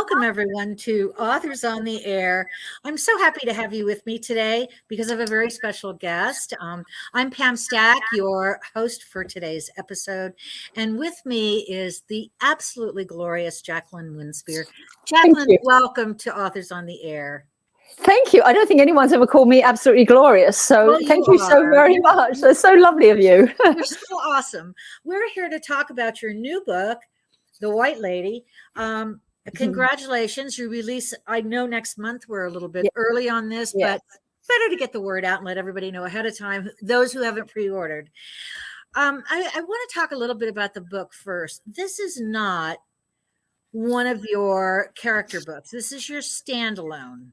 welcome everyone to Authors on the Air. I'm so happy to have you with me today because I have a very special guest. I'm Pam Stack, your host for today's episode. And with me is the absolutely glorious Jacqueline Winspear. Jacqueline, welcome to Authors on the Air. Thank you. I don't think anyone's ever called me absolutely glorious. So thank you so very much. That's so lovely of you. You're so awesome. We're here to talk about your new book, The White Lady. Congratulations. You release, I know next month. We're a little bit early on this, but better to get the word out and let everybody know ahead of time, those who haven't pre-ordered. I want to talk a little bit about the book first. This is not one of your character books. This is your standalone.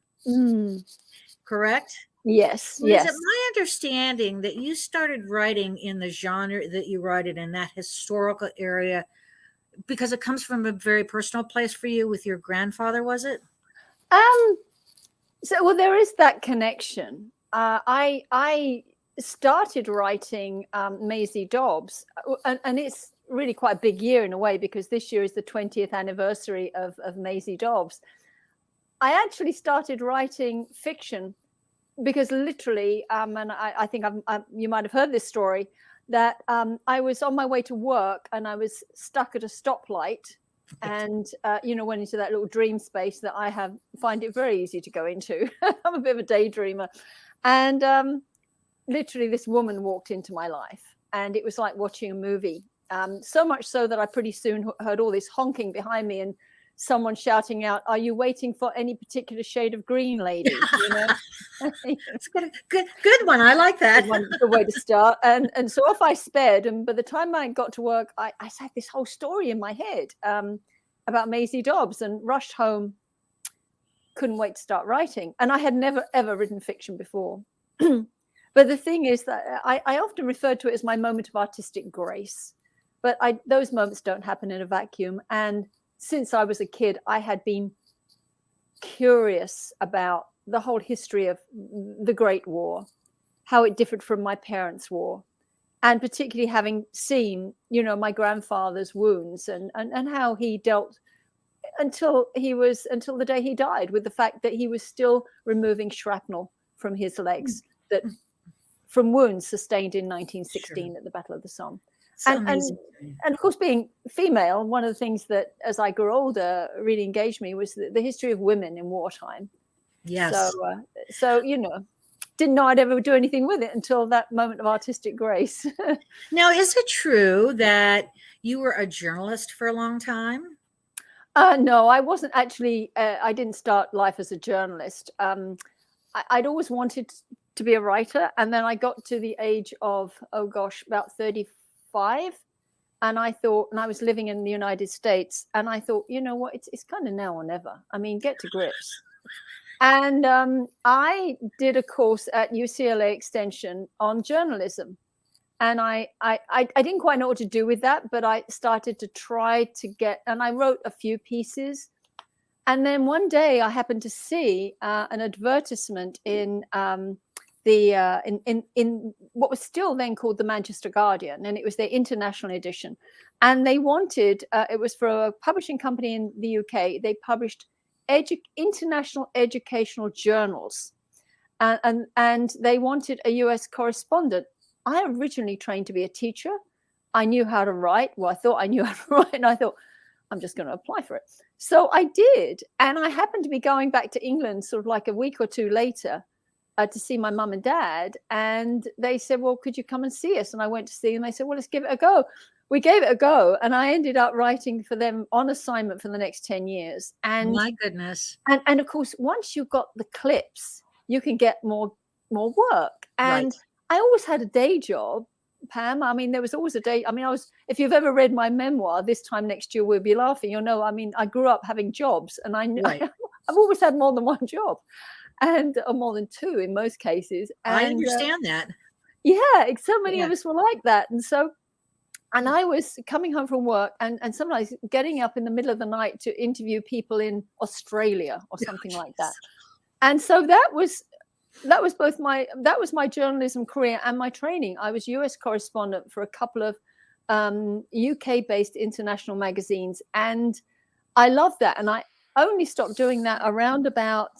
Correct? Yes. Is it my understanding that you started writing in the genre that you write it in, that historical area, because it comes from a very personal place for you with your grandfather, was it? So there is that connection. I started writing Maisie Dobbs, and it's really quite a big year in a way, because this year is the 20th anniversary of Maisie Dobbs. I actually started writing fiction because literally, and I think you might have heard this story, that I was on my way to work and I was stuck at a stoplight and, went into that little dream space that I find it very easy to go into. I'm a bit of a daydreamer. And literally this woman walked into my life and it was like watching a movie. So much so that I pretty soon heard all this honking behind me and someone shouting out, "Are you waiting for any particular shade of green, lady?" It's good one. I like that. Good way to start. And so off I sped. And by the time I got to work, I had this whole story in my head about Maisie Dobbs and rushed home. Couldn't wait to start writing. And I had never, ever written fiction before. But the thing is that I often refer to it as my moment of artistic grace. But those moments don't happen in a vacuum. And since I was a kid, I had been curious about the whole history of the Great War, how it differed from my parents' war, and particularly having seen, my grandfather's wounds and how he dealt until the day he died with the fact that he was still removing shrapnel from his legs from wounds sustained in 1916 at the Battle of the Somme. And of course, being female, one of the things that, as I grew older, really engaged me was the history of women in wartime. Yes. So didn't know I'd ever do anything with it until that moment of artistic grace. Now, is it true that you were a journalist for a long time? No, I wasn't actually. I didn't start life as a journalist. I'd always wanted to be a writer, and then I got to the age of about 35. And I thought, and I was living in the United States, and I thought, you know what, it's kind of now or never. I mean, get to grips. And I did a course at UCLA Extension on journalism. And I didn't quite know what to do with that, but I started to try to and I wrote a few pieces. And then one day I happened to see an advertisement in in what was still then called the Manchester Guardian, and it was their international edition. And they wanted, it was for a publishing company in the UK. They published international educational journals, and they wanted a US correspondent. I originally trained to be a teacher. I knew how to write. Well, I thought I knew how to write, and I thought, I'm just going to apply for it. So I did, and I happened to be going back to England sort of like a week or two later to see my mum and dad. And they said, well, could you come and see us? And I went to see them. They said, well, let's give it a go. We gave it a go. And I ended up writing for them on assignment for the next 10 years. And my goodness. And of course, once you've got the clips, you can get more work. And I always had a day job, Pam. I mean, there was always a day. I mean, if you've ever read my memoir, This Time Next Year We'll Be Laughing, you'll know, I mean, I grew up having jobs, and I've always had more than one job. Or more than two in most cases. And, I understand that. Yeah, so many of us were like that. And so, and I was coming home from work and sometimes getting up in the middle of the night to interview people in Australia or something like that. And so that was my journalism career and my training. I was US correspondent for a couple of UK-based international magazines, and I loved that. And I only stopped doing that around about,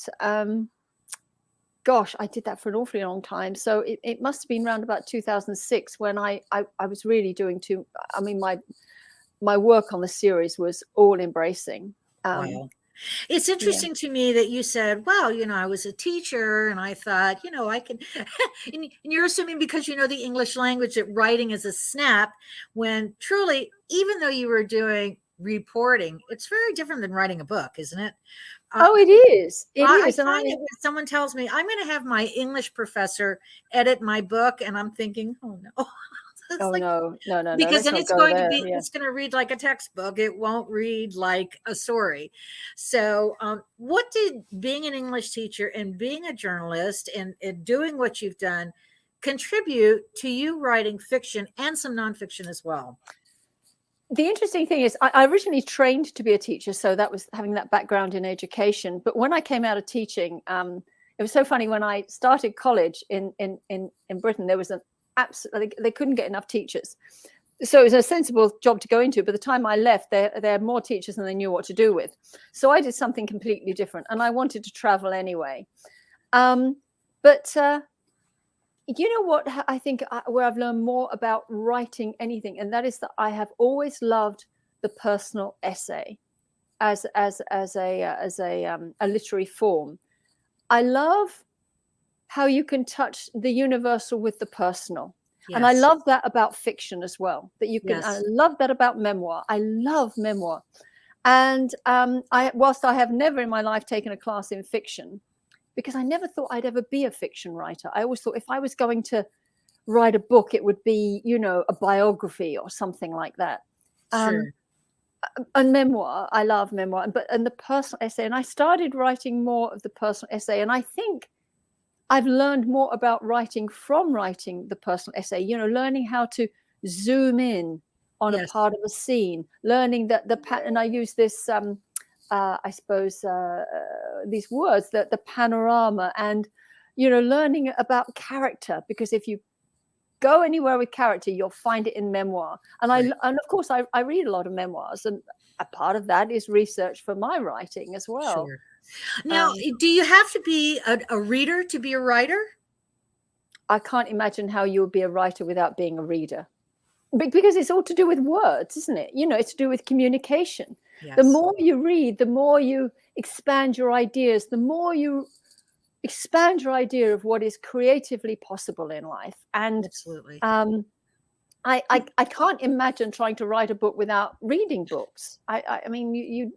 gosh, I did that for an awfully long time. So it must have been around about 2006 when I was really doing my work on the series was all embracing. Wow. It's interesting to me that you said, well, I was a teacher and I thought, I can, and you're assuming because you know the English language that writing is a snap, when truly, even though you were doing reporting, it's very different than writing a book, isn't it? It is. I find it when someone tells me I'm going to have my English professor edit my book, and I'm thinking, oh no. No. Because then it's going to read like a textbook. It won't read like a story. So what did being an English teacher and being a journalist and doing what you've done contribute to you writing fiction and some nonfiction as well? The interesting thing is I originally trained to be a teacher, so that was having that background in education. But when I came out of teaching, it was so funny. When I started college in Britain, there was they couldn't get enough teachers. So it was a sensible job to go into. By the time I left, they had more teachers than they knew what to do with. So I did something completely different, and I wanted to travel anyway. But you know what I think where I've learned more about writing anything, and that is that I have always loved the personal essay as a literary form. I love how you can touch the universal with the personal. Yes. And I love that about fiction as well, that you can, yes. I love that about memoir. I love memoir. And whilst I have never in my life taken a class in fiction, because I never thought I'd ever be a fiction writer. I always thought if I was going to write a book, it would be, a biography or something like that. Sure. And memoir, I love memoir, and the personal essay. And I started writing more of the personal essay. And I think I've learned more about writing from writing the personal essay, learning how to zoom in on yes. a part of a scene, learning that the pattern. I use this, I suppose, these words, that the panorama, and, learning about character, because if you go anywhere with character, you'll find it in memoir. And right. and of course, I read a lot of memoirs, and a part of that is research for my writing as well. Sure. Now, do you have to be a reader to be a writer? I can't imagine how you would be a writer without being a reader, because it's all to do with words, isn't it? It's to do with communication. Yes. The more you read, the more you expand your ideas, the more you expand your idea of what is creatively possible in life. And absolutely. I can't imagine trying to write a book without reading books. I mean, you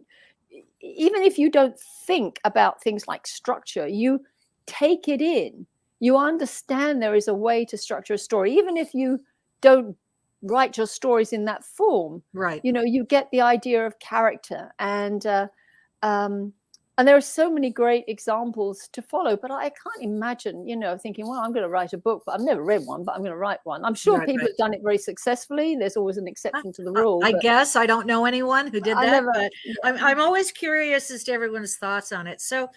even if you don't think about things like structure, you take it in. You understand there is a way to structure a story, even if you don't write your stories in that form. Right. You get the idea of character, and there are so many great examples to follow. But I can't imagine, thinking, well, I'm going to write a book, but I've never read one, but I'm going to write one. I'm sure people have done it very successfully. There's always an exception to the rule. I guess I don't know anyone who did that, but I'm always curious as to everyone's thoughts on it. So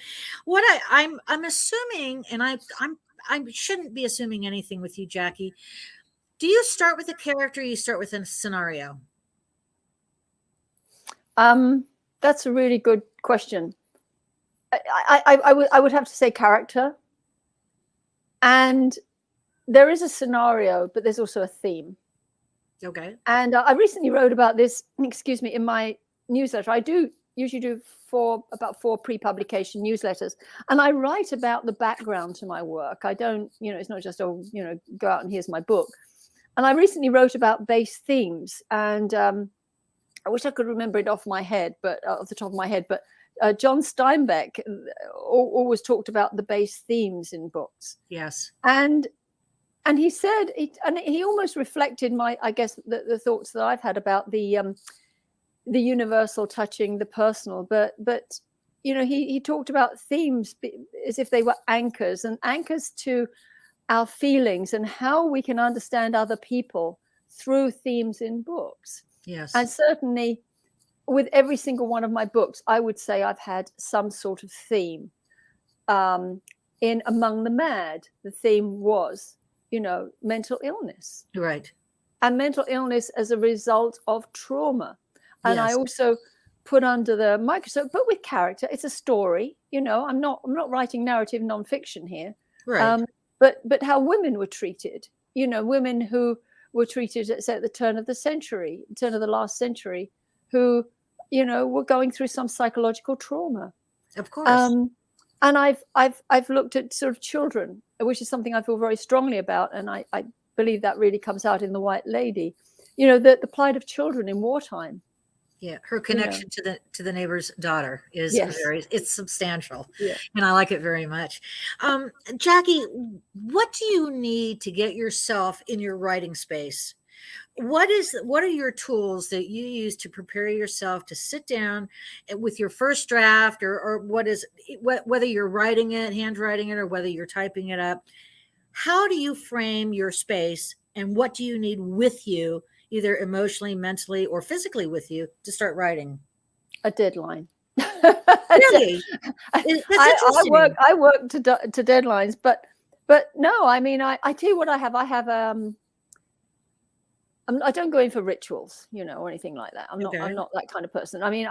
what I'm assuming, and I shouldn't be assuming anything with you, Jackie. Do you start with a character or you start with a scenario? That's a really good question. I would have to say character. And there is a scenario, but there's also a theme. Okay. And I recently wrote about this, in my newsletter. I usually do about four pre-publication newsletters, and I write about the background to my work. I don't, it's not just, go out and here's my book. And I recently wrote about base themes, and I wish I could remember it off the top of my head, but John Steinbeck always talked about the base themes in books. Yes. And he said, and he almost reflected the thoughts that I've had about the universal touching the personal, but he talked about themes as if they were anchors to our feelings and how we can understand other people through themes in books. Yes. And certainly with every single one of my books, I would say I've had some sort of theme. In Among the Mad, the theme was, mental illness. Right. And mental illness as a result of trauma. And yes. I also put under the microscope, but with character. It's a story, you know. I'm not writing narrative nonfiction here. Right. But how women were treated, you know, women who were treated at, say, at the turn of the last century, who, you know, were going through some psychological trauma. Of course. And I've looked at sort of children, which is something I feel very strongly about, and I believe that really comes out in The White Lady. You know, the plight of children in wartime. Yeah, her connection to the neighbor's daughter is it's substantial, and I like it very much. Jackie, what do you need to get yourself in your writing space? What are your tools that you use to prepare yourself to sit down with your first draft, or whether you're writing it, handwriting it, or whether you're typing it up? How do you frame your space, and what do you need with you, either emotionally, mentally, or physically with you, to start writing? A deadline. Really? I work to deadlines, but no, I mean, I tell you what I have. I don't go in for rituals, you know, or anything like that. I'm not that kind of person. I mean,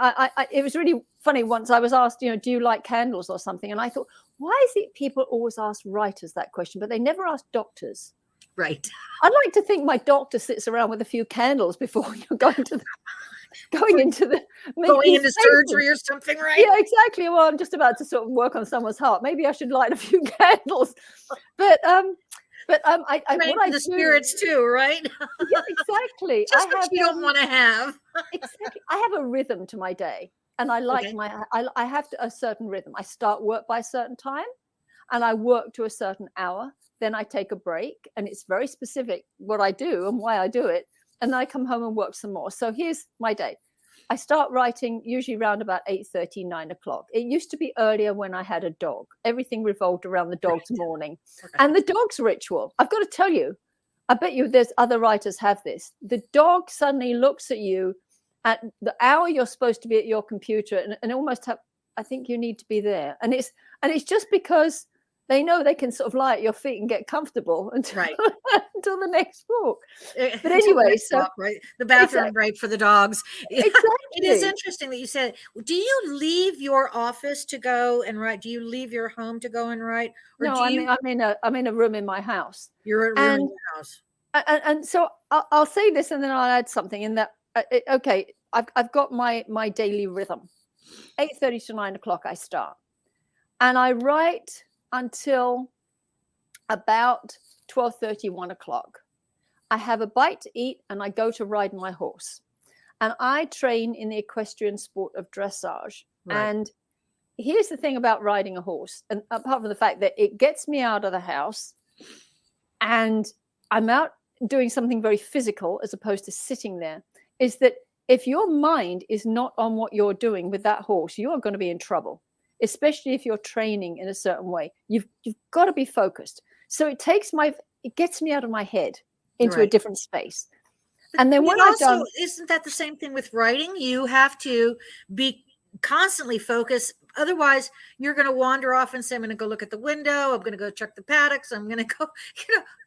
it was really funny. Once I was asked, you know, do you like candles or something? And I thought, why is it people always ask writers that question, but they never ask doctors? Right. I'd like to think my doctor sits around with a few candles before you're going into surgery or something, right? Yeah, exactly. Well, I'm just about to sort of work on someone's heart. Maybe I should light a few candles. But what I do, spirits too, right? Yeah, exactly. Just what you don't want to have. Exactly. I have a rhythm to my day, and I like I have a certain rhythm. I start work by a certain time, and I work to a certain hour. Then I take a break, and it's very specific what I do and why I do it. And then I come home and work some more. So here's my day. I start writing usually around about 8:30, 9 o'clock. It used to be earlier when I had a dog. Everything revolved around the dog's morning. And the dog's ritual. I've got to tell you, I bet you there's other writers have this. The dog suddenly looks at you at the hour you're supposed to be at your computer and almost I think you need to be there. And it's just because they know they can sort of lie at your feet and get comfortable until, until the next walk. But anyway, the bathroom break for the dogs. Exactly. It is interesting that you said, do you leave your office to go and write? Do you leave your home to go and write? Or no, I'm in a room in my house. You're in a room in your house. And so I'll say this, and then I'll add something in that. Okay, I've got my daily rhythm. 8:30 to 9 o'clock I start, and I write until about 12:30, 1 o'clock. I have a bite to eat, and I go to ride my horse. And I train in the equestrian sport of dressage. Right. And here's the thing about riding a horse, and apart from the fact that it gets me out of the house, and I'm out doing something very physical as opposed to sitting there, is that if your mind is not on what you're doing with that horse, you are going to be in trouble. Especially if you're training in a certain way, you've got to be focused. So it gets me out of my head into a different space. And then when isn't that the same thing with writing? You have to be constantly focused. Otherwise, you're going to wander off and say, I'm going to go look at the window. I'm going to go check the paddocks. I'm going to go,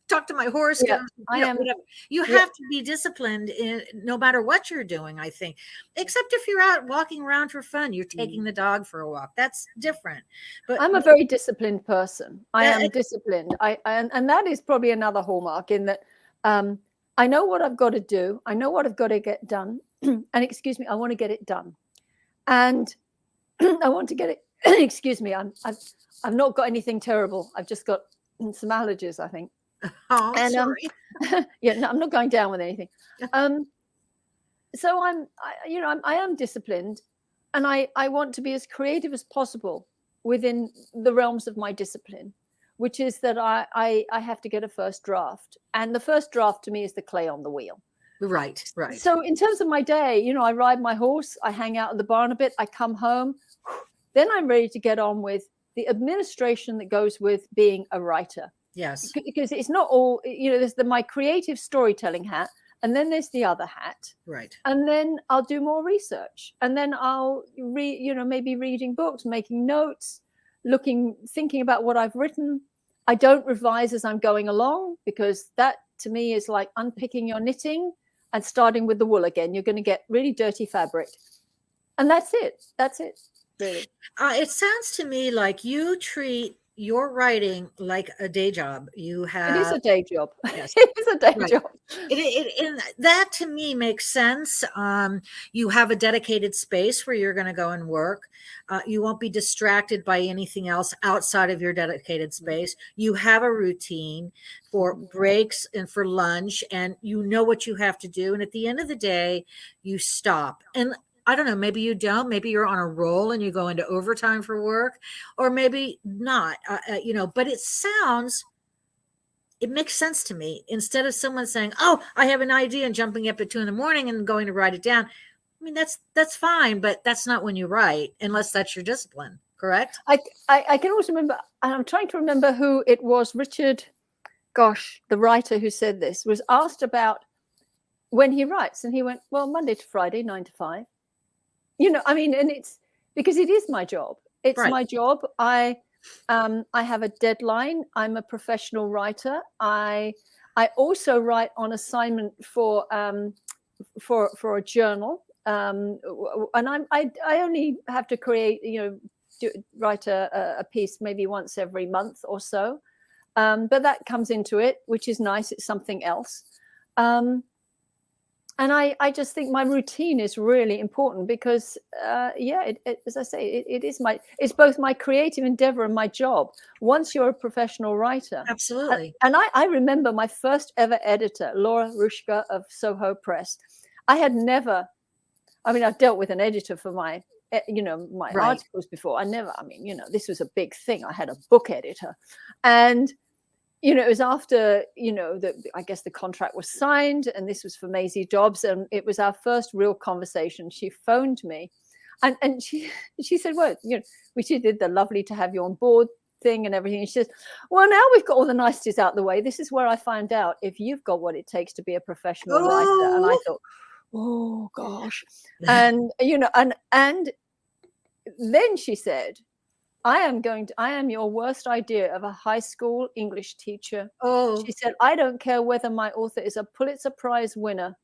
talk to my horse. Yeah, whatever. You have to be disciplined no matter what you're doing, I think. Except if you're out walking around for fun, you're taking the dog for a walk. That's different. But I'm a very disciplined person. I am disciplined. And that is probably another hallmark in that I know what I've got to do. I know what I've got to get done. And excuse me, I want to get it done. And I want to get it. Excuse me, I've not got anything terrible. I've just got some allergies, I think. Oh, and, sorry. No, I'm not going down with anything. So I am disciplined, and I want to be as creative as possible within the realms of my discipline, which is that I have to get a first draft, and the first draft to me is the clay on the wheel. Right. So in terms of my day, I ride my horse, I hang out at the barn a bit, I come home, then I'm ready to get on with the administration that goes with being a writer. Yes. Because it's not all, there's my creative storytelling hat, and then there's the other hat. Right. And then I'll do more research, and then I'll maybe reading books, making notes, thinking about what I've written. I don't revise as I'm going along, because that to me is like unpicking your knitting and starting with the wool again. You're going to get really dirty fabric. And that's it. That's it, really. It sounds to me like you treat your writing like a day job. You It is have, a day job. yes, It is a day right. job. And that to me makes sense. You have a dedicated space where you're going to go and work. You won't be distracted by anything else outside of your dedicated space. You have a routine for breaks and for lunch, and you know what you have to do. And at the end of the day, you stop. And I don't know, maybe you don't. Maybe you're on a roll and you go into overtime for work, or maybe not, but it makes sense to me. Instead of someone saying, "Oh, I have an idea," and jumping up at 2 a.m. and going to write it down. I mean, that's fine, but that's not when you write, unless that's your discipline. Correct? I can also remember, and I'm trying to remember who it was. Richard, gosh, the writer who said this, was asked about when he writes, and he went, "Well, Monday to Friday, 9 to 5." I mean, and it's because it is my job. It's Right. my job. I have a deadline. I'm a professional writer. I also write on assignment for a journal. And I only have to create, write a piece maybe once every month or so. But that comes into it, which is nice. It's something else. And I just think my routine is really important because, as I say, it's both my creative endeavor and my job. Once you're a professional writer. Absolutely. And I remember my first ever editor, Laura Rushka of Soho Press. I've dealt with an editor for my Right. articles before. This was a big thing. I had a book editor. And it was after, I guess the contract was signed, and this was for Maisie Dobbs. And it was our first real conversation. She phoned me and she said, "Well, we did the lovely to have you on board thing and everything." And she says, "Well, now we've got all the niceties out the way. This is where I find out if you've got what it takes to be a professional writer." And I thought, oh gosh. And, and then she said, I am your worst idea of a high school English teacher. Oh, She said, "I don't care whether my author is a Pulitzer Prize winner,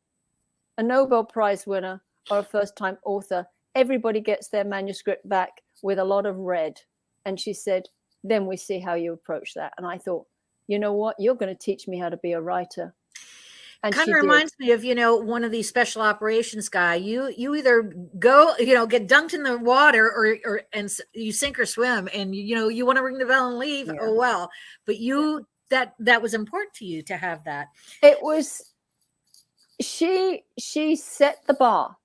a Nobel Prize winner, or a first-time author. Everybody gets their manuscript back with a lot of red." And she said, "Then we see how you approach that." And I thought, you know what? You're going to teach me how to be a writer. And kind she of did. reminds me of, one of these special operations guy. You either go, get dunked in the water and you sink or swim, and you want to ring the bell and leave. Yeah. Oh well, but that was important to you to have that. It was, she set the bar,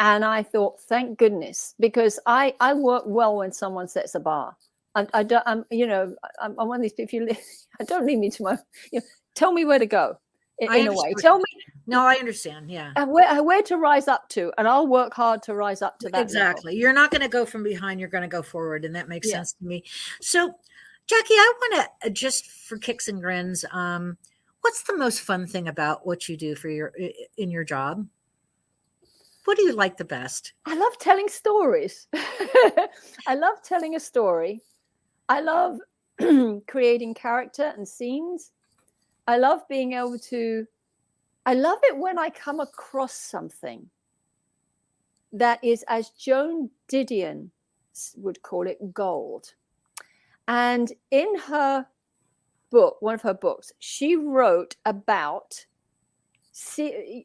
and I thought, thank goodness, because I work well when someone sets a bar. I'm one of these people. Don't lead me to my. Tell me where to go. In a way, tell me. No, I understand. Yeah, where to rise up to, and I'll work hard to rise up to that. Exactly. level. You're not going to go from behind. You're going to go forward, and that makes sense to me. So, Jackie, I want to just for kicks and grins. What's the most fun thing about what you do in your job? What do you like the best? I love telling stories. I love telling a story. I love creating character and scenes. I love being able to, I love it when I come across something that is, as Joan Didion would call it, gold. And in her book, one of her books, she wrote about seeing,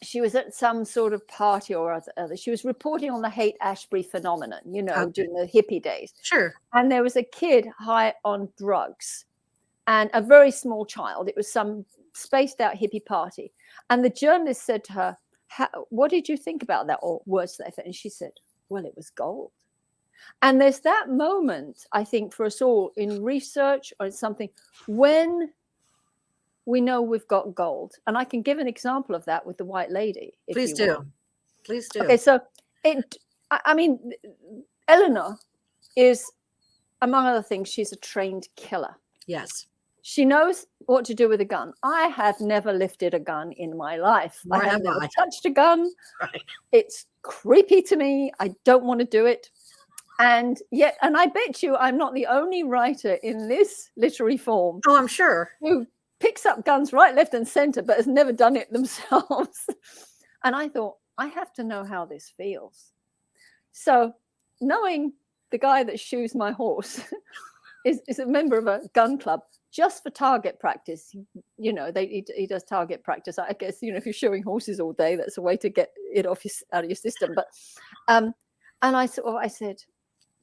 she was at some sort of party or other. She was reporting on the Haight-Ashbury phenomenon, during the hippie days. Sure. And there was a kid high on drugs and a very small child. It was some spaced out hippie party. And the journalist said to her, "What did you think about that?" Or words to that effect. And she said, "Well, it was gold." And there's that moment, I think, for us all in research or in something, when we know we've got gold. And I can give an example of that with the White Lady. Please do. Please do. Okay, so Eleanor is, among other things, she's a trained killer. Yes. She knows what to do with a gun. I have never lifted a gun in my life. I have never touched a gun. Right. It's creepy to me. I don't want to do it. And I bet you I'm not the only writer in this literary form. Oh, I'm sure. Who picks up guns right, left, and center, but has never done it themselves. And I thought, I have to know how this feels. So knowing the guy that shoes my horse is a member of a gun club just for target practice. You know, he does target practice. I guess, you know, if you're shoeing horses all day, that's a way to get it out of your system. But and I said,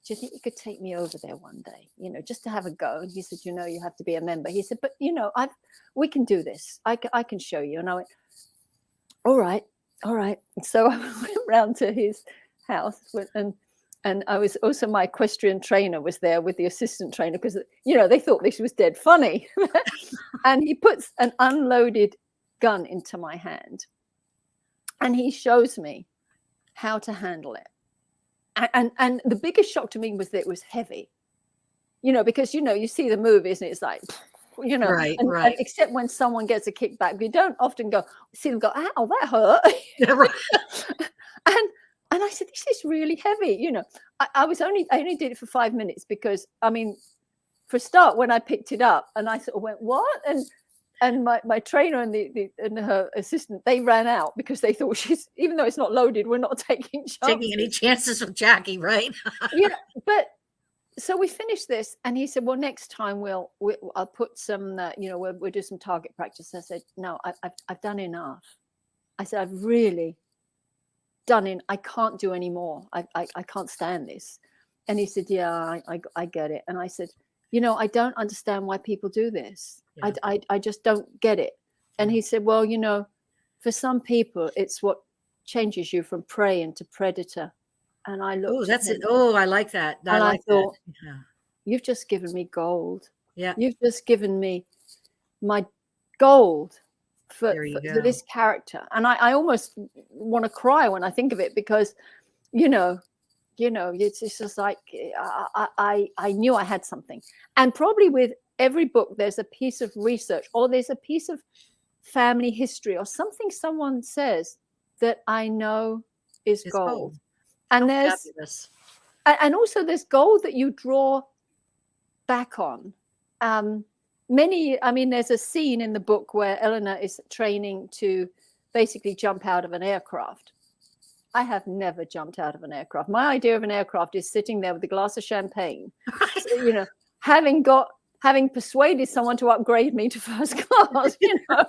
do you think you could take me over there one day, you know, just to have a go? And he said, you know, you have to be a member. He said, but, you know, we can do this. I can show you. And I went, all right. And so I went round to his house and I was also, my equestrian trainer was there with the assistant trainer because, you know, they thought this was dead funny. And he puts an unloaded gun into my hand and he shows me how to handle it. And the biggest shock to me was that it was heavy, you know, because, you know, you see the movies and it's like, you know, right. And except when someone gets a kickback, you don't often see them go, ow, that hurt. Yeah, right. And I said, this is really heavy. You know, I only did it for 5 minutes because, I mean, for a start, when I picked it up and I sort of went, what? And my trainer and her assistant, they ran out because they thought even though it's not loaded, we're not taking any chances with Jackie, right? Yeah, but so we finished this, and he said, "Well, next time I'll put some, you know, we'll do some target practice." I said, "No, I've done enough." I said, "I've really done it. I can't do any more. I can't stand this." And he said, "Yeah, I get it." And I said, "You know, I don't understand why people do this. Yeah. I just don't get it." And he said, "Well, you know, for some people, it's what changes you from prey into predator." And I looked. Oh, that's it. Oh, I like that. I thought, yeah. You've just given me gold. Yeah. You've just given me my gold for this character. And I almost want to cry when I think of it because, you know, it's just like I knew I had something. And probably with every book, there's a piece of research or there's a piece of family history or something someone says that I know is gold. And and also there's gold that you draw back on. There's a scene in the book where Eleanor is training to basically jump out of an aircraft. I have never jumped out of an aircraft. My idea of an aircraft is sitting there with a glass of champagne, you know, having persuaded someone to upgrade me to first class, you know.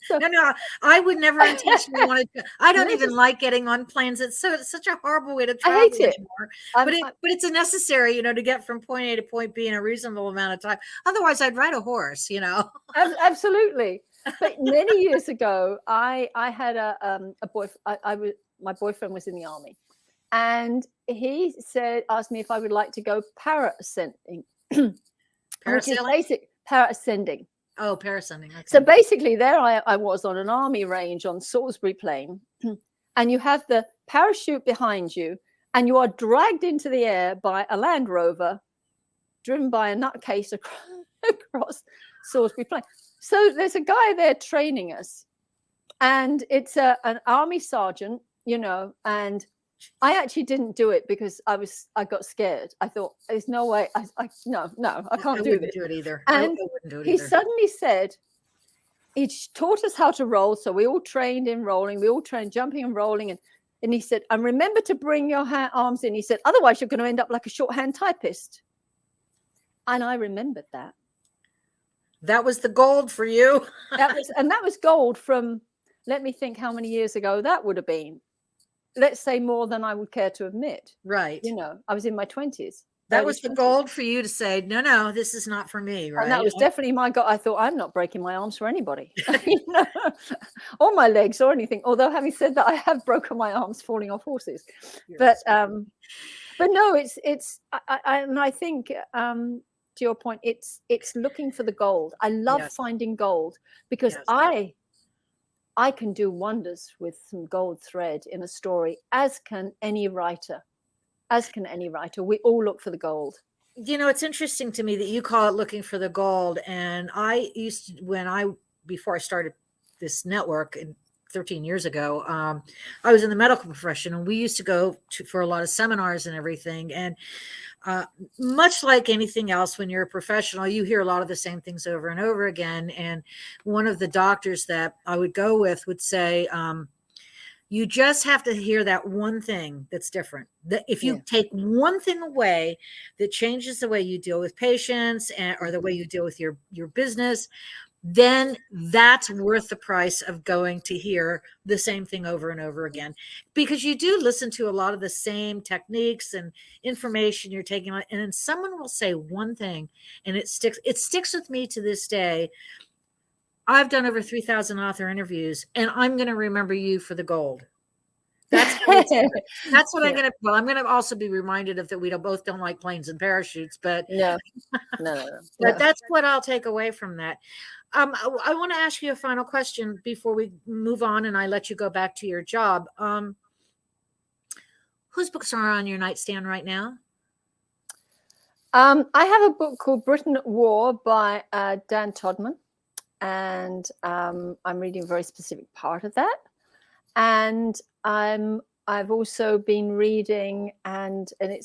So, no, I would never intentionally want to. I don't even like getting on planes. It's such a horrible way to travel. I hate it. But it's a necessary, you know, to get from point A to point B in a reasonable amount of time. Otherwise, I'd ride a horse, you know. Absolutely. But many years ago, I had a boyfriend. My boyfriend was in the army, and he asked me if I would like to go parascending. Which is basic parascending. Oh, parascending. Okay. So basically there I was on an army range on Salisbury Plain, and you have the parachute behind you and you are dragged into the air by a Land Rover driven by a nutcase across Salisbury Plain. So there's a guy there training us, and it's an army sergeant, you know, and I actually didn't do it because I got scared. I thought there's no way. I can't do this. Do it either. And he suddenly said, he taught us how to roll. So we all trained in rolling. We all trained jumping and rolling. And he said, and remember to bring your arms in. He said, otherwise you're going to end up like a shorthand typist. And I remembered that. That was the gold for you. that was gold from, let me think how many years ago that would have been. Let's say more than I would care to admit. Right. You know, I was in my 20s. That was the gold for you to say, no, this is not for me. Right. And that was definitely my goal. I thought, I'm not breaking my arms for anybody, you know, or my legs or anything. Although having said that, I have broken my arms falling off horses. But no, I think to your point, it's looking for the gold. I love finding gold because I can do wonders with some gold thread in a story, as can any writer. We all look for the gold. You know, it's interesting to me that you call it looking for the gold. And I used to, before I started this network 13 years ago, I was in the medical profession, and we used to go for a lot of seminars and everything. And much like anything else, when you're a professional, you hear a lot of the same things over and over again. And one of the doctors that I would go with would say, You just have to hear that one thing that's different. That if you take one thing away that changes the way you deal with patients or the way you deal with your business, then that's worth the price of going to hear the same thing over and over again, because you do listen to a lot of the same techniques and information you're taking on, and then someone will say one thing and it sticks with me to this day. I've done over 3,000 author interviews, and I'm going to remember you for the gold. That's what I'm going to. Well, I'm going to also be reminded of that. We both don't like planes and parachutes, but no. But that's what I'll take away from that. I want to ask you a final question before we move on, and I let you go back to your job. Whose books are on your nightstand right now? I have a book called Britain at War by Dan Todman. And I'm reading a very specific part of that. And I've also been reading, and I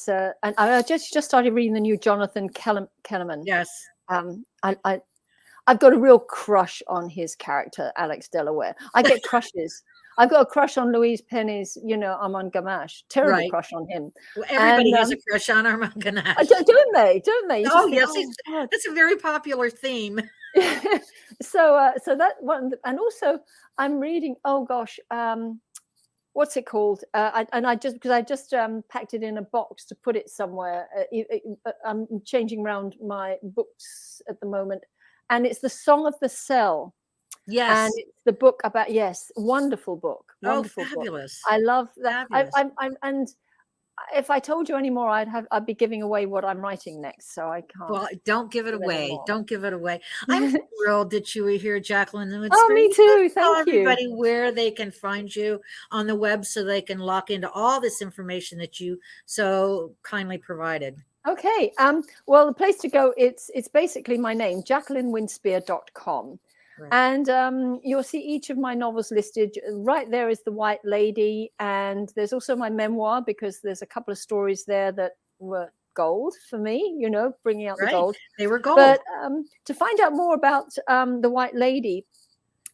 just started reading the new Jonathan Kellerman. Yes. I've got a real crush on his character, Alex Delaware. I get crushes. I've got a crush on Louise Penny's, Armand Gamache. Terrible crush on him. Well, everybody has a crush on Armand Gamache. Don't they? Don't they? Oh, yes. That's a very popular theme. So that one, and also I'm reading. Oh gosh, what's it called? I just packed it in a box to put it somewhere. I'm changing around my books at the moment, and it's The Song of the Cell. Yes, and it's the book about wonderful book. Wonderful fabulous! Book. I love that. And if I told you any more, I'd be giving away what I'm writing next, so I can't. Well, don't give it away. Don't give it away. I'm thrilled that you were here, Jacqueline. Oh, me too. Thank you. Everybody where they can find you on the web so they can lock into all this information that you so kindly provided. Okay. Well, the place to go, it's basically my name, JacquelineWinspear.com. Right. And you'll see each of my novels listed. Right there is The White Lady, and there's also my memoir, because there's a couple of stories there that were gold for me, bringing out the gold. They were gold. But to find out more about The White Lady,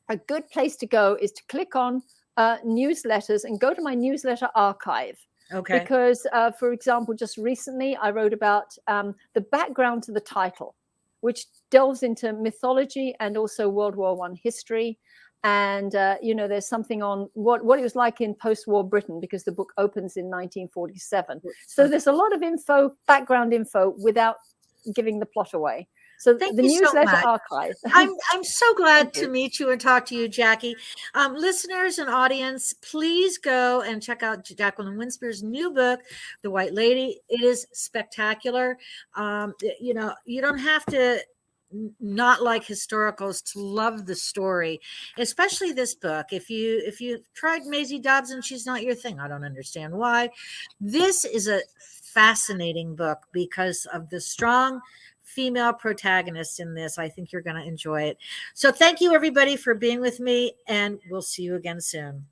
a good place to go is to click on newsletters and go to my newsletter archive. Okay. Because, for example, just recently I wrote about the background to the title, which delves into mythology and also World War I history. And, there's something on what it was like in post-war Britain, because the book opens in 1947. So there's a lot of background info, without giving the plot away. So the newsletter archive. I'm so glad to meet you and talk to you, Jackie. Listeners and audience, please go and check out Jacqueline Winspear's new book, The White Lady. It is spectacular. You don't have to not like historicals to love the story, especially this book. If you tried Maisie Dobbs and she's not your thing, I don't understand why. This is a fascinating book because of the strong female protagonist in this. I think you're going to enjoy it. So thank you, everybody, for being with me, and we'll see you again soon.